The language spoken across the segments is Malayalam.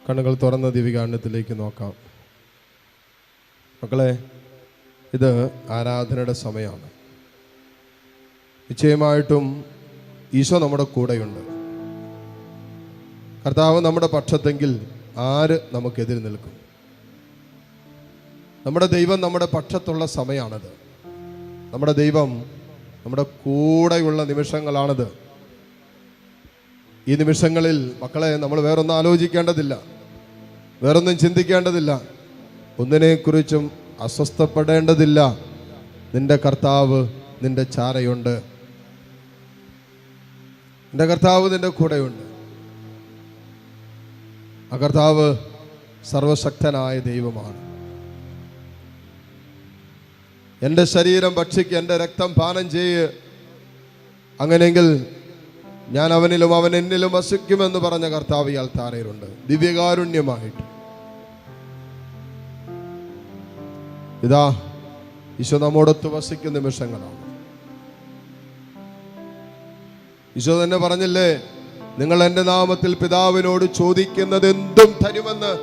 കണ്ണുകൾ തുറന്ന ദിവ്യകാരുണ്യത്തിലേക്ക് നോക്കാം. മക്കളെ, ഇത് ആരാധനയുടെ സമയമാണ്. നിശ്ചയമായിട്ടും ഈശോ നമ്മുടെ കൂടെയുണ്ട്. കർത്താവ് നമ്മുടെ പക്ഷത്തെങ്കിൽ ആര് നമുക്കെതിരെ നിൽക്കും? നമ്മുടെ ദൈവം നമ്മുടെ പക്ഷത്തുള്ള സമയമാണത്. നമ്മുടെ ദൈവം നമ്മുടെ കൂടെയുള്ള നിമിഷങ്ങളാണിത്. ഈ നിമിഷങ്ങളിൽ മക്കളെ, നമ്മൾ വേറൊന്നും ആലോചിക്കേണ്ടതില്ല, വേറൊന്നും ചിന്തിക്കേണ്ടതില്ല, ഒന്നിനെക്കുറിച്ചും അസ്വസ്ഥപ്പെടേണ്ടതില്ല. നിന്റെ കർത്താവ് നിന്റെ ചാരയുണ്ട്, നിന്റെ കർത്താവ് നിന്റെ കൂടെയുണ്ട്. ആ കർത്താവ് സർവശക്തനായ ദൈവമാണ്. എൻ്റെ ശരീരം ഭക്ഷിക്ക്, എൻ്റെ രക്തം പാനം ചെയ്യ്, അങ്ങനെയെങ്കിൽ ഞാൻ അവനിലും അവൻ എന്നിലും വസിക്കുമെന്ന് പറഞ്ഞ കർത്താവ് ഇയാൾ താരയിലുണ്ട് ദിവ്യകാരുണ്യമായിട്ട്. ഇതാ ഈശോ നമ്മോടൊത്ത് വസിക്കുന്ന നിമിഷങ്ങളാണ്. ഈശോ തന്നെ പറഞ്ഞില്ലേ, നിങ്ങൾ എൻ്റെ നാമത്തിൽ പിതാവിനോട് ചോദിക്കുന്നത് എന്തും തരുമെന്ന്.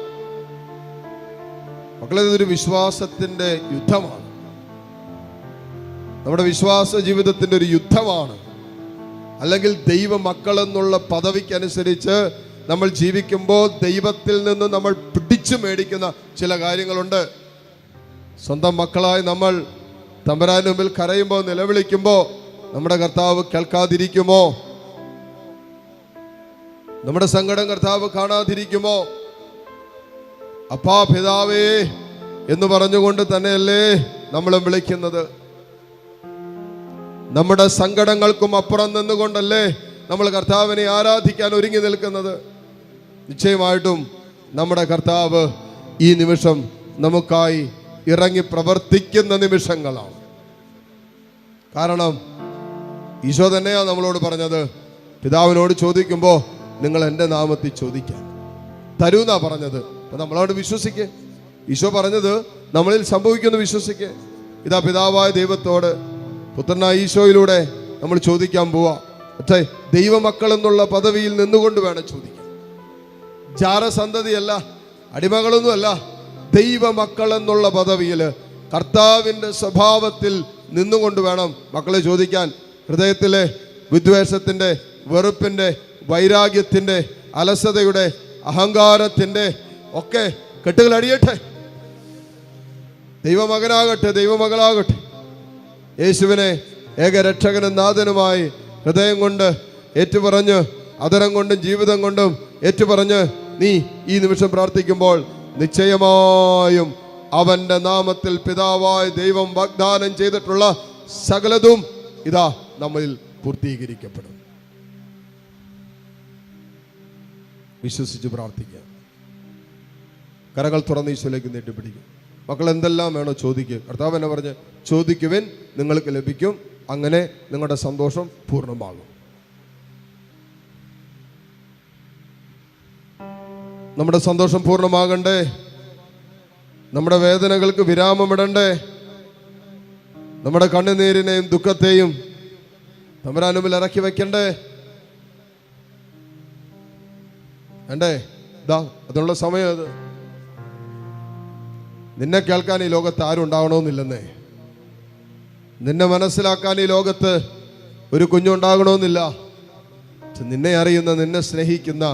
മക്കളെ, ഇതൊരു വിശ്വാസത്തിന്റെ യുദ്ധമാണ്. നമ്മുടെ വിശ്വാസ ജീവിതത്തിന്റെ ഒരു യുദ്ധമാണ്. അല്ലെങ്കിൽ ദൈവ മക്കളെന്നുള്ള പദവിക്കനുസരിച്ച് നമ്മൾ ജീവിക്കുമ്പോൾ ദൈവത്തിൽ നിന്ന് നമ്മൾ പിടിച്ചു മേടിക്കുന്ന ചില കാര്യങ്ങളുണ്ട്. സ്വന്തം മക്കളായി നമ്മൾ തമ്പുരാന്റെ മുമ്പിൽ കരയുമ്പോൾ, നിലവിളിക്കുമ്പോൾ നമ്മുടെ കർത്താവ് കേൾക്കാതിരിക്കുമോ? നമ്മുടെ സങ്കടം കർത്താവ് കാണാതിരിക്കുമോ? അപ്പാ പിതാവേ എന്ന് പറഞ്ഞുകൊണ്ട് തന്നെയല്ലേ നമ്മളും വിളിക്കുന്നത്. നമ്മുടെ സങ്കടങ്ങൾക്കും അപ്പുറം നിന്നുകൊണ്ടല്ലേ നമ്മൾ കർത്താവിനെ ആരാധിക്കാൻ ഒരുങ്ങി നിൽക്കുന്നത്. നിശ്ചയമായിട്ടും നമ്മുടെ കർത്താവ് ഈ നിമിഷം നമുക്കായി ഇറങ്ങി പ്രവർത്തിക്കുന്ന നിമിഷങ്ങളാണ്. കാരണം ഈശോ തന്നെയാണ് നമ്മളോട് പറഞ്ഞത്, പിതാവിനോട് ചോദിക്കുമ്പോൾ നിങ്ങൾ എൻ്റെ നാമത്തിൽ ചോദിക്കാൻ തരൂന്നാ പറഞ്ഞത്. അപ്പൊ നമ്മളോട് വിശ്വസിക്കേ. ഈശോ പറഞ്ഞത് നമ്മളിൽ സംഭവിക്കുന്നു വിശ്വസിക്കേ. ഇതാ പിതാവായ ദൈവത്തോട് പുത്രനായ ഈശോയിലൂടെ നമ്മൾ ചോദിക്കാൻ പോവാ. പക്ഷേ ദൈവമക്കൾ എന്നുള്ള പദവിയിൽ നിന്നുകൊണ്ട് വേണം ചോദിക്കാൻ. ജാരസന്തതിയല്ല, അടിമകളൊന്നുമല്ല, ദൈവമക്കൾ എന്നുള്ള പദവിയിൽ കർത്താവിൻ്റെ സ്വഭാവത്തിൽ നിന്നുകൊണ്ട് വേണം മക്കളെ ചോദിക്കാൻ. ഹൃദയത്തിലെ വിദ്വേഷത്തിൻ്റെ, വെറുപ്പിൻ്റെ, വൈരാഗ്യത്തിൻ്റെ, അലസതയുടെ, അഹങ്കാരത്തിൻ്റെ ഒക്കെ കെട്ടുകൾ അടിയട്ടെ. ദൈവമകനാകട്ടെ, ദൈവമകളാകട്ടെ, യേശുവിനെ ഏകരക്ഷകനും നാഥനുമായി ഹൃദയം കൊണ്ട് ഏറ്റുപറഞ്ഞ്, അതരം കൊണ്ടും ജീവിതം കൊണ്ടും ഏറ്റുപറഞ്ഞ് നീ ഈ നിമിഷം പ്രാർത്ഥിക്കുമ്പോൾ നിശ്ചയമായും അവന്റെ നാമത്തിൽ പിതാവായ ദൈവം വാഗ്ദാനം ചെയ്തിട്ടുള്ള സകലതും ഇതാ നമ്മളിൽ പൂർത്തീകരിക്കപ്പെടും. വിശ്വസിച്ച് പ്രാർത്ഥിക്കുക. കരങ്ങൾ തുറന്ന് ഈശോയിലേക്ക് നീട്ടിപ്പിടിക്കും. മക്കൾ എന്തെല്ലാം വേണോ ചോദിക്കുക. കർത്താവ് എന്നെ പറഞ്ഞ് ചോദിക്കുവിൻ നിങ്ങൾക്ക് ലഭിക്കും, അങ്ങനെ നിങ്ങളുടെ സന്തോഷം പൂർണ്ണമാകും. നമ്മുടെ സന്തോഷം പൂർണ്ണമാകണ്ടേ? നമ്മുടെ വേദനകൾക്ക് വിരാമമിടണ്ടേ? നമ്മുടെ കണ്ണുനീരിനെയും ദുഃഖത്തെയും തമ്പുരാന്റെ മുമ്പിൽ ഇറക്കി വെക്കണ്ടേ? വേണ്ടേ? ഇതാ അതിനുള്ള സമയം അത്. നിന്നെ കേൾക്കാൻ ഈ ലോകത്ത് ആരും ഉണ്ടാകണമെന്നില്ലെന്നേ. നിന്നെ മനസ്സിലാക്കാൻ ഈ ലോകത്ത് ഒരു കുഞ്ഞുണ്ടാകണമെന്നില്ല. നിന്നെ അറിയുന്ന, നിന്നെ സ്നേഹിക്കുന്ന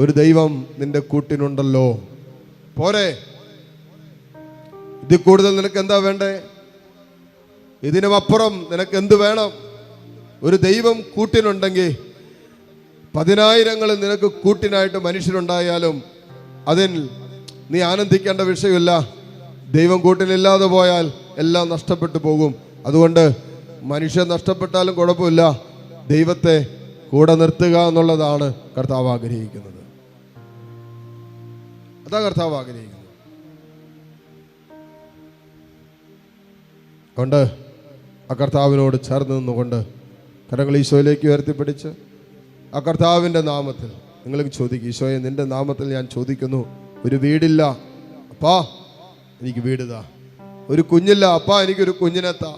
ഒരു ദൈവം നിന്റെ കൂട്ടിനുണ്ടല്ലോ. പോരെ? ഇതിൽ കൂടുതൽ നിനക്ക് എന്താ വേണ്ടേ? ഇതിനുമപ്പുറം നിനക്ക് എന്ത് വേണം? ഒരു ദൈവം കൂട്ടിനുണ്ടെങ്കിൽ 10,000 നിനക്ക് കൂട്ടിനായിട്ട് മനുഷ്യരുണ്ടായാലും അതിൽ നീ ആനന്ദിക്കേണ്ട വിഷയമില്ല. ദൈവം കൂട്ടിനില്ലാതെ പോയാൽ എല്ലാം നഷ്ടപ്പെട്ടു പോകും. അതുകൊണ്ട് മനുഷ്യൻ നഷ്ടപ്പെട്ടാലും കുഴപ്പമില്ല, ദൈവത്തെ കൂടെ നിർത്തുക എന്നുള്ളതാണ് കർത്താവ് ആഗ്രഹിക്കുന്നത്. അതാ കർത്താവ് ആഗ്രഹിക്കുന്നത്. കൊണ്ട് ആ കർത്താവിനോട് ചേർന്ന് നിന്നുകൊണ്ട് കരങ്ങൾ ഈശോയിലേക്ക് ഉയർത്തിപ്പിടിച്ച് ആ കർത്താവിൻ്റെ നാമത്തിൽ നിങ്ങൾക്ക് ചോദിക്കും. ഈശോയെ, നിന്റെ നാമത്തിൽ ഞാൻ ചോദിക്കുന്നു, ഒരു വീടില്ല അപ്പാ, എനിക്ക് വീടിതാ. ഒരു കുഞ്ഞില്ല അപ്പാ, എനിക്കൊരു കുഞ്ഞിനെത്താ.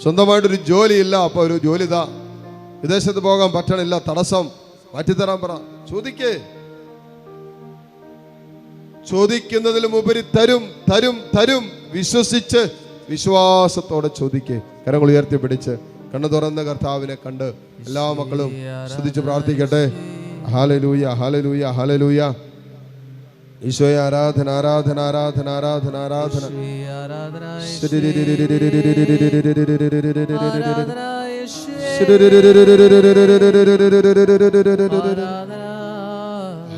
സ്വന്തമായിട്ടൊരു ജോലിയില്ല അപ്പ, ഒരു ജോലിതാ. വിദേശത്ത് പോകാൻ പറ്റണില്ല, തടസ്സം മാറ്റിത്തരാൻ പറ. ചോദിക്കേ. ചോദിക്കുന്നതിലും ഉപരി തരും തരും തരും. വിശ്വസിച്ച് വിശ്വാസത്തോടെ ചോദിക്കേ. കരങ്ങൾ ഉയർത്തിപ്പിടിച്ച് കണ്ണു തുറന്ന കർത്താവിനെ കണ്ട് എല്ലാ മക്കളും സ്തുതിച്ച് പ്രാർത്ഥിക്കട്ടെ. Hallelujah, hallelujah, hallelujah. ഈശോയെ ആരാധന, ആരാധന, ആരാധന, ആരാധന, ആരാധന.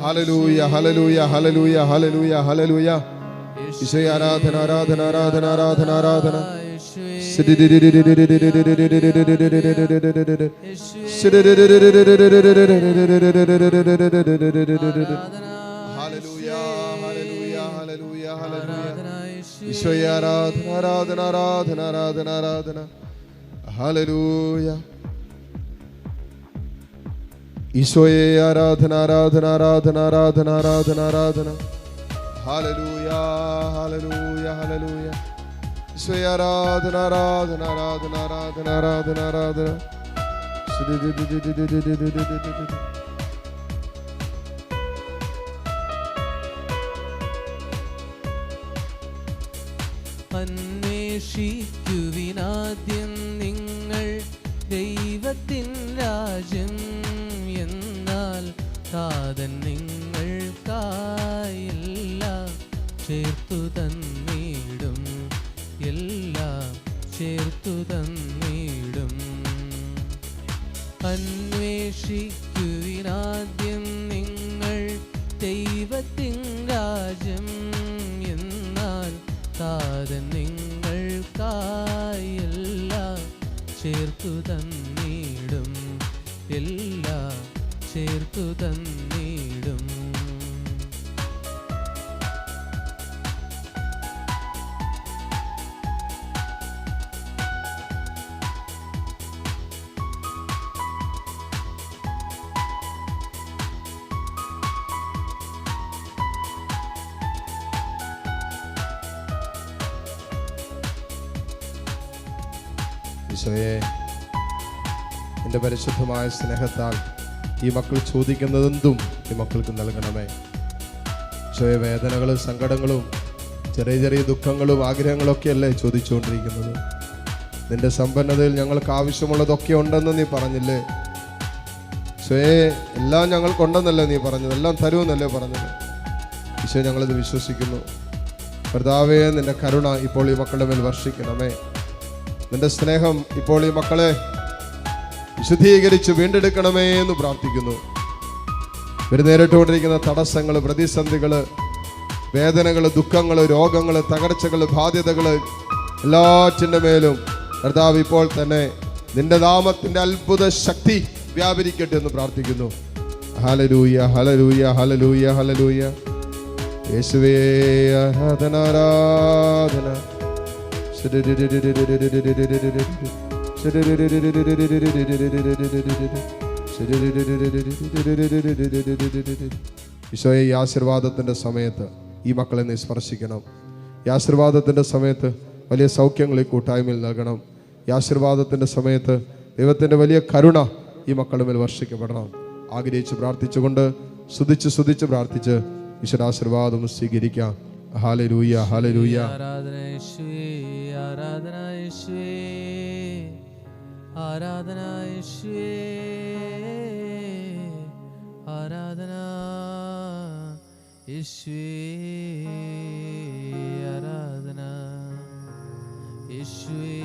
Hallelujah, hallelujah, hallelujah, hallelujah, hallelujah. ഈശോയെ ആരാധന, ആരാധന, ആരാധന, ആരാധന, ആരാധന. ഈശോയെ ആരാധന, ആരാധന, ആരാധന, ആരാധന, ആരാധന. ഹല്ലേലൂയ. ഈശോയെ ആരാധന, ആരാധന, ആരാധന, ആരാധന, ആരാധന, ആരാധന. Hallelujah, hallelujah, hallelujah. ഈശോയെ ആരാധന, ആരാധന, ആരാധന, ആരാധന, ആരാധന, ആരാധന. അന്വേഷിക്കുവിനാദ്യം നിങ്ങൾ ദൈവത്തിൻ രാജ്യം, എന്നാൽ താതൻ നിങ്ങൾക്കായെല്ലാം ചേർത്തു തന്നിടും, എല്ലാം ചേർത്തു തന്നിടും. അന്വേഷിക്കുവിനാദ്യം നിങ്ങൾ ദൈവത്തിൻ രാജ്യം, എന്നാൽ താതൻ നിങ്ങൾക്കായെല്ലാം ചേർത്തു തന്നിടും, എല്ലാം ചേർത്തു തന്നിടും. ഈശോയെ, എൻ്റെ പരിശുദ്ധമായ സ്നേഹത്താൽ ഈ മക്കൾ ചോദിക്കുന്നതെന്തും ഈ മക്കൾക്ക് നൽകണമേ. ഈശോയെ, വേദനകളും സങ്കടങ്ങളും ചെറിയ ചെറിയ ദുഃഖങ്ങളും ആഗ്രഹങ്ങളൊക്കെയല്ലേ ചോദിച്ചുകൊണ്ടിരിക്കുന്നത്. നിന്റെ സമ്പന്നതയിൽ ഞങ്ങൾക്ക് ആവശ്യമുള്ളതൊക്കെ ഉണ്ടെന്ന് നീ പറഞ്ഞില്ലേ. ഈശോയെ, എല്ലാം ഞങ്ങൾക്കുണ്ടെന്നല്ലേ നീ പറഞ്ഞത്, എല്ലാം തരുമെന്നല്ലേ പറഞ്ഞത്. ഈശോ, ഞങ്ങളിത് വിശ്വസിക്കുന്നു. കർത്താവേ, നിന്റെ കരുണ ഇപ്പോൾ ഈ മക്കളുടെ മേൽ വർഷിക്കണമേ. നിന്റെ സ്നേഹം ഇപ്പോൾ ഈ മക്കളെ വിശുദ്ധീകരിച്ച് വീണ്ടെടുക്കണമേ എന്ന് പ്രാർത്ഥിക്കുന്നു. ഇവർ നേരിട്ടുകൊണ്ടിരിക്കുന്ന തടസ്സങ്ങൾ, പ്രതിസന്ധികൾ, വേദനകൾ, ദുഃഖങ്ങൾ, രോഗങ്ങൾ, തകർച്ചകൾ, ബാധ്യതകൾ എല്ലാറ്റിൻ്റെ മേലും കർത്താവ് ഇപ്പോൾ തന്നെ നിന്റെ നാമത്തിൻ്റെ അത്ഭുത ശക്തി വ്യാപരിക്കട്ടെ എന്ന് പ്രാർത്ഥിക്കുന്നു. Hallelujah, hallelujah, hallelujah, hallelujah. യേശുവേ, ആരാധന, ആരാധന. ഈശോയെ, ഈ ആശീർവാദത്തിൻ്റെ സമയത്ത് ഈ മക്കളെ നീ സ്പർശിക്കണം. ഈ ആശീർവാദത്തിൻ്റെ സമയത്ത് വലിയ സൗഖ്യങ്ങൾ ഈ കൂട്ടായ്മയിൽ നൽകണം. ഈ ആശീർവാദത്തിൻ്റെ സമയത്ത് ദൈവത്തിൻ്റെ വലിയ കരുണ ഈ മക്കളുടെ മേൽ വർഷിക്കപ്പെടണം. ആഗ്രഹിച്ച് പ്രാർത്ഥിച്ചുകൊണ്ട് സ്തുതിച്ച് പ്രാർത്ഥിച്ച് ഈശ്വരാശീർവാദം സ്വീകരിക്കാം. Hallelujah, hallelujah. ആരാധന യേശുവേ, ആരാധന യേശുവേ, ആരാധന യേശുവേ, ആരാധന യേശുവേ, ആരാധന യേശുവേ,